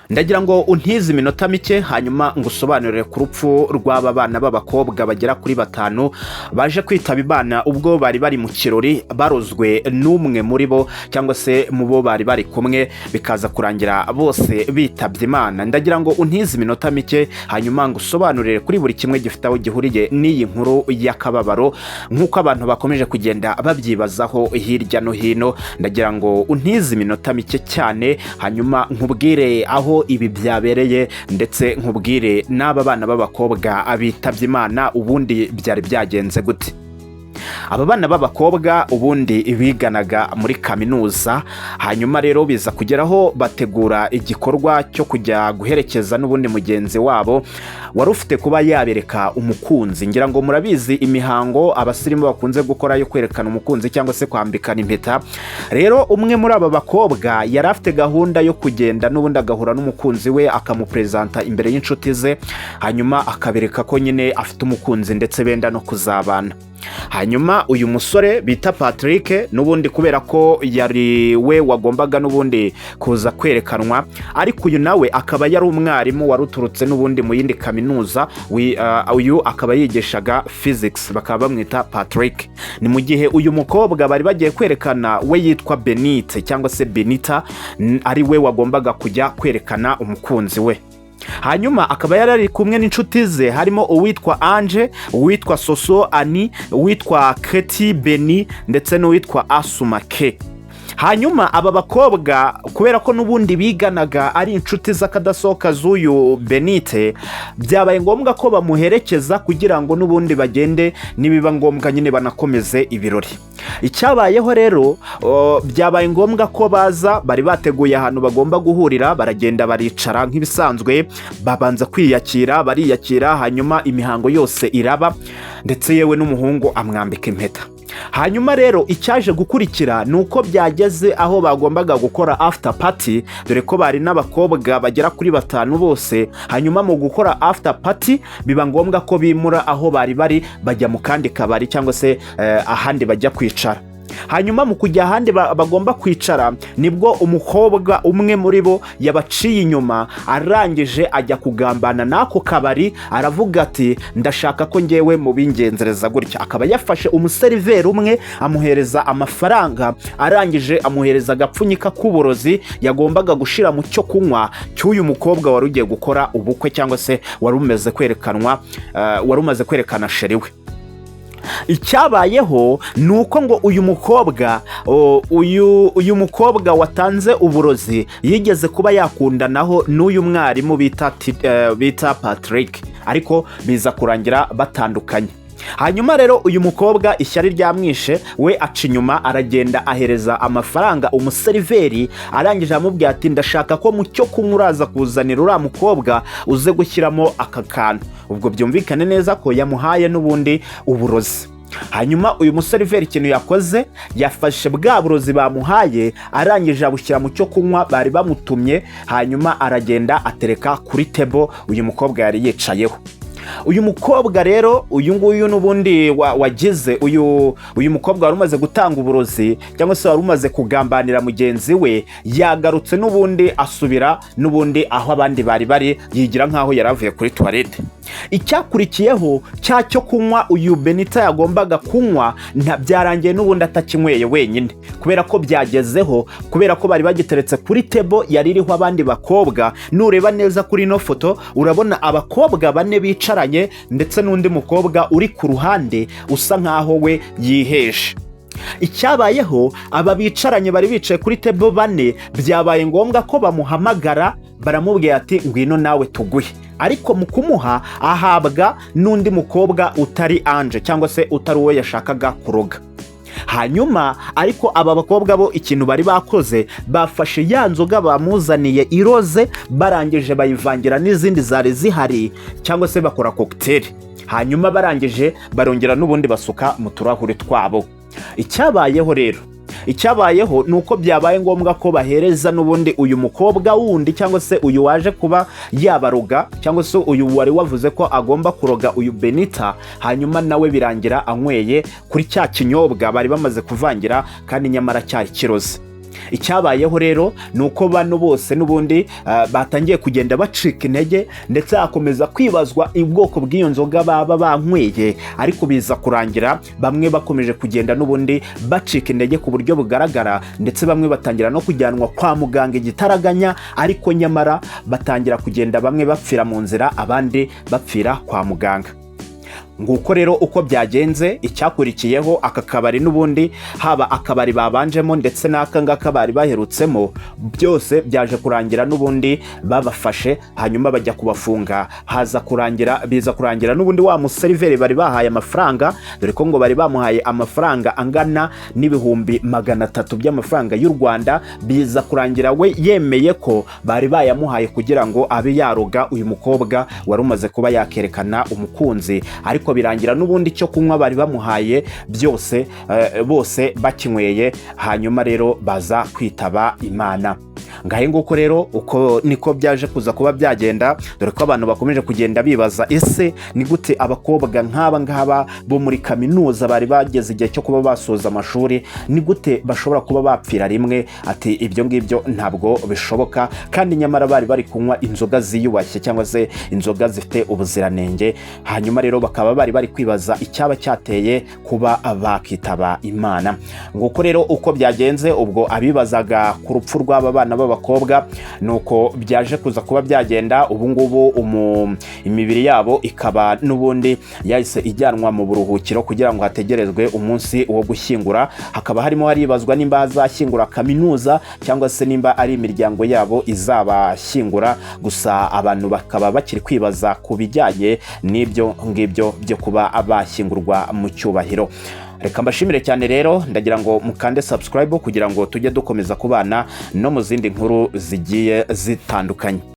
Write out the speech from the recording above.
ndagira ngo untize iminota mike hanyuma ngusobanurire ku rupfu rw'aba bana b'abakobwa bagera kuri 5 baje kwitaba Imana ubwo bari mu kirori barozwe n'umwe muri bo cyangwa se mu bo bari kumwe bikaza kurangira bose bitabye Imana. Ndagira ngo untize iminota mike hanyuma ngusobanurire kuri buri kimwe gifite aho gihuriye n'iyi nkuru y'akababaro nk'uko abantu bakomeje kugenda babyibazaho hirya no hino. Ndagira ngo untize iminota mike cyane hanyuma nkubwire aho ibi byabereye ndetse nkubwire n'aba bana b'abakobwa abitabye Imana ubundi byari byagenze gute. Aba bana b'abakobwa ubundi biganaga muri kaminuza, hanyuma rero biza kugeraho bategura igikorwa cyo kujya guherekeza n'ubundi mugenzi wabo wari ufite kuba yabereka umukunzi. Ngira ngo murabizi imihango abasirimu bakunze gukora yo kwerekana umukunzi cyangwa se kwambikana impeta. Rero umwe muri aba bakobwa yari afite gahunda yo kugenda n'ubundi agahura n'umukunzi we akamupresenta imbere y'inshuti ze, hanyuma akabereka ko nyine afite umukunzi ndetse benda no kuzabana. Hanyuma uyu musore bita Patrick n'ubundi kubera ko yari we wagombaga n'ubundi kuza kwerekanwa, ariko uyu nawe akaba yari umwarimu waruturutse n'ubundi mu yindi kaminuza. Uyu akaba yigishaga physics, bakaba bamwita Patrick. Ni mu gihe uyu mukobwa bari bagiye kwerekana we yitwa Benite cyangwa se Benita, ari we wagombaga kujya kwerekana umukunzi we. Hanyuma akaba yarari kumwe n'inshuti ze harimo uwitwa Ange, uwitwa Soso Ani, uwitwa Keti Beni ndetse n'uwitwa Asuma K. Hanyuma aba bakobwa kubera ko n'ubundi biganaga ari inshuti z'akadasohoka z'uyu Benite, byabaye ngombwa ko bamuherekeza kugira ngo n'ubundi bagende nibiba ngombwa nyine banakomeze ibirori. Icyabayeho rero byabaye ngombwa ko baza, bari bateguye ahantu bagomba guhurira, baragenda baricara nk'ibisanzwe, babanza kwiyakira, bariyakira, hanyuma imihango yose iraba ndetse yewe n'umuhungu amwambika impeta. Hanyuma rero icyaje gukurikira nuko byageze aho bagombaga gukora after party, dore ko bari n'abakobwa bagera kuri 5 bose. Hanyuma mu gukora after party biba ngombwa ko bimura aho bari bajya mu kandi kabari cyangwa se ahandi bajya kwicara. Hanyuma mu kujya ahandi bagomba kwicara nibwo umukobwa umwe muri bo yabaciye inyuma, arangije ajya kugambana n'ako kabari, aravuga ati ndashaka ko ngewe mu bingenzereza gutya. Akaba yafashe umuseriveri umwe amuhereza amafaranga, arangije amuhereza agapfunyika k'uburozi yagombaga gushira mu cyo kunywa cy'uyu mukobwa wari ugiye gukora ubukwe cyangwa se wari umaze kwerekana sheri we. Icyabayeho nuko ngo uyu mukobwa watanze uburozi yigeze kuba yakundanaho n'uyu mwarimu bita Patrick, ariko biza kurangira batandukanye. Hanyuma rero uyu mukobwa ishyari ryamwishe, we aca inyuma aragenda ahereza amafaranga umuseriveri, arangije amubwira ati ndashaka ko mu cyo kunywa uraza kuzanira uriya mukobwa uze gushyiramo aka kantu. Ubwo byumvikane neza ko yamuhaye n'ubundi uburozi. Hanyuma uyu museriveri ikintu yakoze, yafashe bwa burozi bamuhaye, arangije abushyira mu cyo kunywa bari bamutumye, hanyuma aragenda atereka kuri table uyu mukobwa yari yicayeho. Uyu mukobwa rero uyu nguyu n'ubundi wagize uyu mukobwa wari umaze gutanga uburozi cyangwa se wari umaze kugambanira mugenzi we, yagarutse n'ubundi asubira n'ubundi aho abandi bari yigira nkaho yaravuye kuri toilette. Icyakurikiyeho cyo kunywa uyu Benita yagombaga kunywa byarangiye n'ubundi atakinyweye wenyine, kubera ko byagezeho, kubera ko bari bagiteretse kuri table yari iriho abandi bakobwa. Nureba neza kuri no foto urabona abakobwa 4 bicaranye ndetse n'undi mukobwa uri ku ruhande usa nkaho we yiheje. Icyabayeho aba bicaranye bari bicaye kuri table 4, byabaye ngombwa ko bamuhamagara, baramubwira ati ngwino nawe tuguhe. Ariko mu kumuha ahabwa n'undi mukobwa utari Ange cyangwa se utari uwo yashakaga kuroga. Hanyuma ariko aba bakobwa bo ikintu bari bakoze, bafashe ya nzoga bamuzaniye iroze, barangije bayivangira n'izindi zari zihari cyangwa se bakora cocktail. Hanyuma barangije barongera n'ubundi basuka mu turahuri twabo. Icyabayeho nuko byabaye ngombwa ko bahereza n'ubundi uyu mukobwa wundi cyangwa se uyu waje kuba yabaroga cyangwa se uyu wari wavuze ko agomba kuroga uyu Benita, hanyuma nawe birangira anyweye kuri cya kinyobwa bari bamaze kuvangira kandi nyamara cyari kiroze. icyabayeho rero nuko bano bose n'ubundi batangiye kugenda bacika intege, ndetse hakomeza kwibazwa ubwoko bw'iyo nzoga baba banyweye, ariko biza kurangira bamwe bakomeje kugenda n'ubundi bacika intege ku buryo bugaragara, ndetse bamwe batangira no kujyanwa kwa muganga igitaraganya, ariko nyamara batangira kugenda bamwe bapfira mu nzira, abandi bapfira kwa muganga. Nguko rero uko byagenze. Icyakurikiyeho aka kabari n'ubundi, haba akabari babanjemo ndetse n'aka ngaka bari baherutsemo, byose byaje kurangira n'ubundi babafashe, hanyuma bajya kubafunga. Biza kurangira n'ubundi wa museriveri bari bahaye amafaranga, dore ko ngo bari bamuhaye amafaranga angana n'ibihumbi 300 by'amafaranga y'u Rwanda. Biza kurangira we yemeye ko bari bayamuhaye kugira ngo abe yaroga uyu mukobwa wari umaze kuba yakerekana umukunzi, ariko birangira n'ubundi cyo kunywa bari bamuhaye byose bose bakinyweye, hanyuma rero baza kwitaba Imana. Ngahe nguko rero uko niko byaje kuza kuba byagenda, dore ko abantu bakomeje kugenda bibaza, ese ni gute abakobwa nk'aba ngaba bo muri kaminuza bari bageze igihe cyo kuba basoza amashuri, ni gute bashobora kuba bapfira rimwe? Ati ibyo ngibyo ntabwo bishoboka, kandi nyamara bari kunywa inzoga ziyubashye cyangwa se inzoga zifite ubuziranenge. Hanyuma rero bakaba bari kwibaza icyaba cyateye kuba bakitaba Imana. Nguko rero uko byagenze. Ubwo abibazaga ku rupfu rw'aba bana b'abakobwa nuko byaje kuza kuba byagenda. Ubu ngubu imibiri yabo ikaba n'ubundi yahise ijyanwa mu buruhukiro kugira ngo hategerezwe umunsi wo gushyingura. Hakaba harimo haribazwa nimba hazashyingura kaminuza cyangwa se nimba ari imiryango yabo izabashyingura. Gusa abantu bakaba bakiri kwibaza ku bijyanye n'ibyo ngibyo byo kuba abashyingurwa mu cyubahiro. Reka mbashimire cyane rero, ndagira ngo mukande subscribe kugira ngo tujye dukomeza kubana no mu zindi nkuru zigiye zitandukanye.